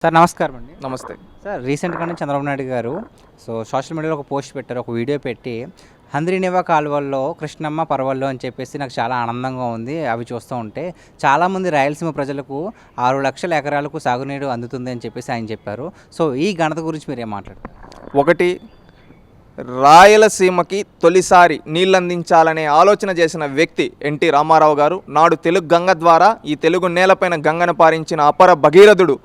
Sir నమస్కారం అండి. నమస్తే సార్ రీసెంట్గానే చంద్రబాబు నాయుడు గారు సోషల్ మీడియాలో ఒక పోస్ట్ పెట్టారు, ఒక వీడియో పెట్టి హంద్రీనివా కాలువల్లో కృష్ణమ్మ పరవళ్ళు అని చెప్పేసి నాకు చాలా ఆనందంగా ఉంది అవి చూస్తూ ఉంటే. చాలామంది రాయలసీమ ప్రజలకు 6 లక్షల ఎకరాలకు సాగునీరు అందుతుంది అని చెప్పేసి ఆయన చెప్పారు. సో ఈ ఘనత గురించి మీరు ఏం మాట్లాడతారు? ఒకటి, రాయలసీమకి తొలిసారి నీళ్ళందించాలనే ఆలోచన చేసిన వ్యక్తి ఎన్టీ రామారావు గారు. నాడు తెలుగు గంగ ద్వారా ఈ తెలుగు నేలపైన గంగను పారించిన అపర భగీరథుడు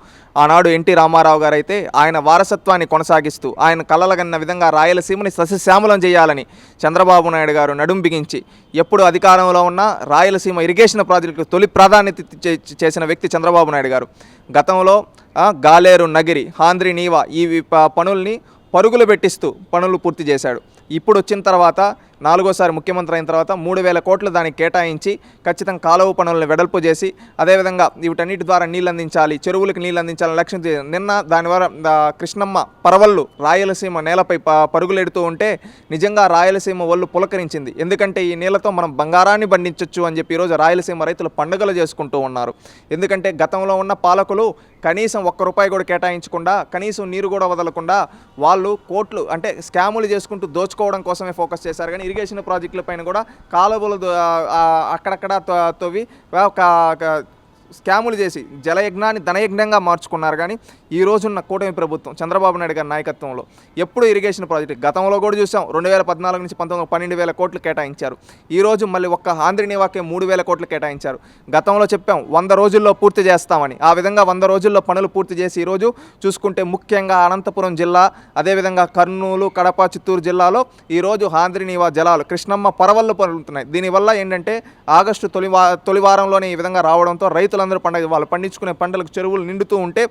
ఆనాడు ఎన్టీ రామారావు గారు అయితే, ఆయన వారసత్వాన్ని కొనసాగిస్తూ ఆయన కలలగన్న విధంగా రాయలసీమని సస్యశ్యామలం చేయాలని చంద్రబాబు నాయుడు గారు నడుం బిగించి ఎప్పుడు అధికారంలో ఉన్న రాయలసీమ ఇరిగేషన్ ప్రాజెక్టుకు తొలి ప్రాధాన్యత చేసిన వ్యక్తి చంద్రబాబు నాయుడు గారు. గతంలో గాలేరు నగిరి, హాంద్రీనీవా ఈ పనుల్ని పరుగులు పెట్టిస్తూ పనులు పూర్తి చేశాడు. ఇప్పుడు వచ్చిన తర్వాత 4వ ముఖ్యమంత్రి అయిన తర్వాత 3,000 కోట్లు దానికి కేటాయించి ఖచ్చితంగా కాలువ పనులను వెడల్పు చేసి అదేవిధంగా వీటన్నిటి ద్వారా నీళ్ళు అందించాలి, చెరువులకు నీళ్ళు అందించాలని లక్ష్యం. నిన్న దాని ద్వారా కృష్ణమ్మ పరవళ్ళు రాయలసీమ నేలపై పరుగులెడుతూ ఉంటే నిజంగా రాయలసీమ ఒళ్ళు పులకరించింది. ఎందుకంటే ఈ నీళ్ళతో మనం బంగారాన్ని పండించవచ్చు అని చెప్పి ఈరోజు రాయలసీమ రైతులు పండుగలు చేసుకుంటూ ఉన్నారు. ఎందుకంటే గతంలో ఉన్న పాలకులు కనీసం ₹1 కూడా కేటాయించకుండా, కనీసం నీరు కూడా వదలకుండా వాళ్ళు కోట్లు అంటే స్కాములు చేసుకుంటూ దోచుకోవడం కోసమే ఫోకస్ చేశారు. కానీ ఇరిగేషన్ ప్రాజెక్టుల పైన కూడా కాలువలు అక్కడక్కడ తవ్వి స్కాములు చేసి జలయజ్ఞాన్ని ధనయజ్ఞంగా మార్చుకున్నారు. కానీ ఈ రోజున్న కూటమి ప్రభుత్వం చంద్రబాబు నాయుడు గారి నాయకత్వంలో ఎప్పుడు ఇరిగేషన్ ప్రాజెక్టు గతంలో కూడా చూసాం. 2014 నుంచి 19 12,000 కోట్లు కేటాయించారు. ఈరోజు మళ్ళీ ఒక్క హాంద్రీనీవాకే 3,000 కోట్లు కేటాయించారు. గతంలో చెప్పాం 100 రోజుల్లో పూర్తి చేస్తామని. ఆ విధంగా 100 రోజుల్లో పనులు పూర్తి చేసి ఈరోజు చూసుకుంటే ముఖ్యంగా అనంతపురం జిల్లా, అదేవిధంగా కర్నూలు, కడప, చిత్తూరు జిల్లాలో ఈరోజు హాంద్రీనీవా జలాలు కృష్ణమ్మ పరవళ్ళు పడుతున్నాయి. దీనివల్ల ఏంటంటే ఆగస్టు తొలి వారంలోనే ఈ విధంగా రావడంతో రైతులందరూ వాళ్ళు పండించుకునే పంటలకు చెరువులు నిండుతూ ఉంటే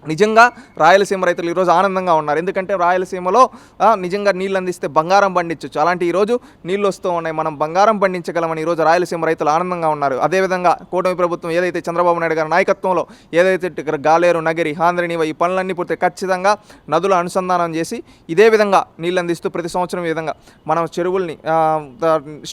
నిజంగా రాయలసీమ రైతులు ఈరోజు ఆనందంగా ఉన్నారు. ఎందుకంటే రాయలసీమలో నిజంగా నీళ్ళు అందిస్తే బంగారం పండించవచ్చు. అలాంటి ఈరోజు నీళ్ళు వస్తూ ఉన్నాయి, మనం బంగారం పండించగలమని ఈరోజు రాయలసీమ రైతులు ఆనందంగా ఉన్నారు. అదేవిధంగా కూటమి ప్రభుత్వం ఏదైతే చంద్రబాబు నాయుడు గారి నాయకత్వంలో ఏదైతే గాలేరు నగిరి, హాంద్రీనీవా ఈ పనులన్నీ పూర్తి ఖచ్చితంగా నదుల అనుసంధానం చేసి ఇదే విధంగా నీళ్ళు అందిస్తూ ప్రతి సంవత్సరం ఈ విధంగా మనం చెరువుల్ని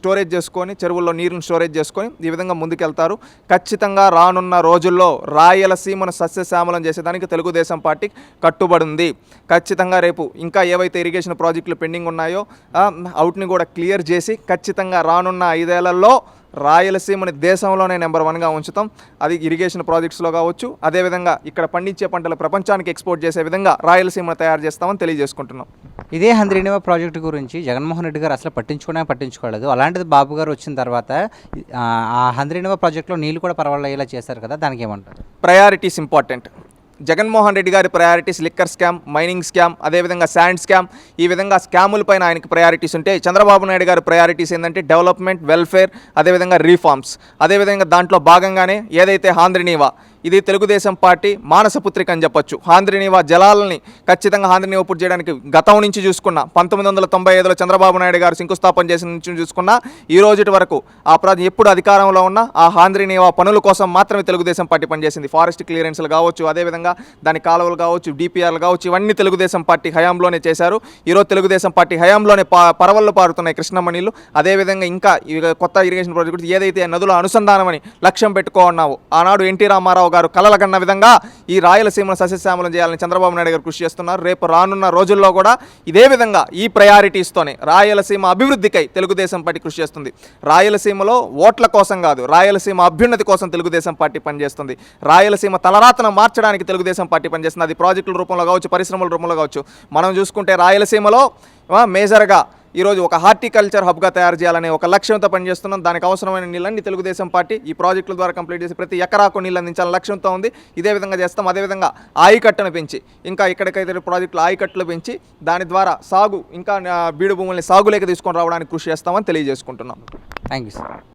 స్టోరేజ్ చేసుకొని, చెరువుల్లో నీరుని స్టోరేజ్ చేసుకొని ఈ విధంగా ముందుకెళ్తారు. ఖచ్చితంగా రానున్న రోజుల్లో రాయలసీమను సస్యశ్యామలం చేసేదానికి తెలుగుదేశం పార్టీ కట్టుబడింది. ఖచ్చితంగా రేపు ఇంకా ఏవైతే ఇరిగేషన్ ప్రాజెక్టులు పెండింగ్ ఉన్నాయో అవుట్ని కూడా క్లియర్ చేసి ఖచ్చితంగా రానున్న 5 ఏళ్లలో రాయలసీమని దేశంలోనే నెంబర్ 1గా ఉంచుతాం. అది ఇరిగేషన్ ప్రాజెక్ట్స్లో కావచ్చు, అదేవిధంగా ఇక్కడ పండించే పంటలు ప్రపంచానికి ఎక్స్పోర్ట్ చేసే విధంగా రాయలసీమను తయారు చేస్తామని తెలియజేసుకుంటున్నాం. ఇదే హంద్రీనీవా ప్రాజెక్టు గురించి జగన్మోహన్ రెడ్డి గారు అసలు పట్టించుకోలేదు. అలాంటిది బాబు గారు వచ్చిన తర్వాత ఆ హంద్రీనీవా ప్రాజెక్టులో నీళ్ళు కూడా పరవళ్ళయ్యేలా చేశారు కదా, దానికి ఏమంటారు? Priorities important. జగన్మోహన్ రెడ్డి గారి priorities liquor scam, mining scam, అదేవిధంగా శాండ్ స్కామ్, ఈ విధంగా స్కాముల పైన ఆయనకి ప్రయారిటీస్ ఉంటే, చంద్రబాబు నాయుడు గారి ప్రయారిటీస్ ఏంటంటే డెవలప్మెంట్, వెల్ఫేర్, అదేవిధంగా రీఫార్మ్స్. అదేవిధంగా దాంట్లో భాగంగానే ఏదైతే హాంద్రీనీవా ఇది తెలుగుదేశం పార్టీ మానసపుత్రిక అని చెప్పొచ్చు. హాంద్రీనీవా జలాలని ఖచ్చితంగా హాంద్రీనీవా పూర్తి చేయడానికి గతం నుంచి చూసుకున్న 1995లో చంద్రబాబు నాయుడు గారు శంకుస్థాపన చేసిన నుంచి చూసుకున్న ఈ రోజు వరకు ఆ ప్రాజెక్ట్ ఎప్పుడు అధికారంలో ఉన్న ఆ హాంద్రీనీవా పనుల కోసం మాత్రమే తెలుగుదేశం పార్టీ పనిచేసింది. ఫారెస్ట్ క్లియరెన్స్లు కావచ్చు, అదేవిధంగా దాని కాలువలు కావచ్చు, డిపిఆర్లు కావచ్చు, ఇవన్నీ తెలుగుదేశం పార్టీ హయాంలోనే చేశారు. ఈరోజు తెలుగుదేశం పార్టీ హయాంలోనే పరవళ్ళు పారుతున్నాయి కృష్ణమ్మ నీళ్ళు. అదేవిధంగా ఇంకా కొత్త ఇరిగేషన్ ప్రాజెక్టు ఏదైతే నదుల అనుసంధానమని లక్ష్యం పెట్టుకున్నావో ఆనాడు ఎన్టీ రామారావు గారు కలలగన్న విధంగా ఈ రాయలసీమను సస్యశ్యామలం చేయాలని చంద్రబాబు నాయుడు గారు కృషి చేస్తున్నారు. రేపు రానున్న రోజుల్లో కూడా ఇదే విధంగా ఈ ప్రయారిటీస్తోనే రాయలసీమ అభివృద్ధికై తెలుగుదేశం పార్టీ కృషి చేస్తుంది. రాయలసీమలో ఓట్ల కోసం కాదు, రాయలసీమ అభ్యున్నతి కోసం తెలుగుదేశం పార్టీ పనిచేస్తుంది. రాయలసీమ తలరాతను మార్చడానికి తెలుగుదేశం పార్టీ పనిచేస్తుంది. అది ప్రాజెక్టుల రూపంలో కావచ్చు, పరిశ్రమల రూపంలో కావచ్చు. మనం చూసుకుంటే రాయలసీమలో మేజర్గా ఈరోజు ఒక హార్టికల్చర్ హబ్గా తయారు చేయాలనే ఒక లక్ష్యంతో పనిచేస్తున్నాం. దానికి అవసరమైన నీళ్ళని తెలుగుదేశం పార్టీ ఈ ప్రాజెక్టుల ద్వారా కంప్లీట్ చేసి ప్రతి ఎకరాకు నీళ్ళు అందించాలని లక్ష్యంతో ఉంది. ఇదే విధంగా చేస్తాం. అదేవిధంగా ఆయకట్టును పెంచి ఇంకా ఇక్కడికైతే ప్రాజెక్టులు ఆయకట్టులు పెంచి దాని ద్వారా సాగు ఇంకా బీడు భూముల్ని సాగులేక తీసుకొని రావడానికి కృషి చేస్తామని తెలియజేసుకుంటున్నాం. Thank you sir.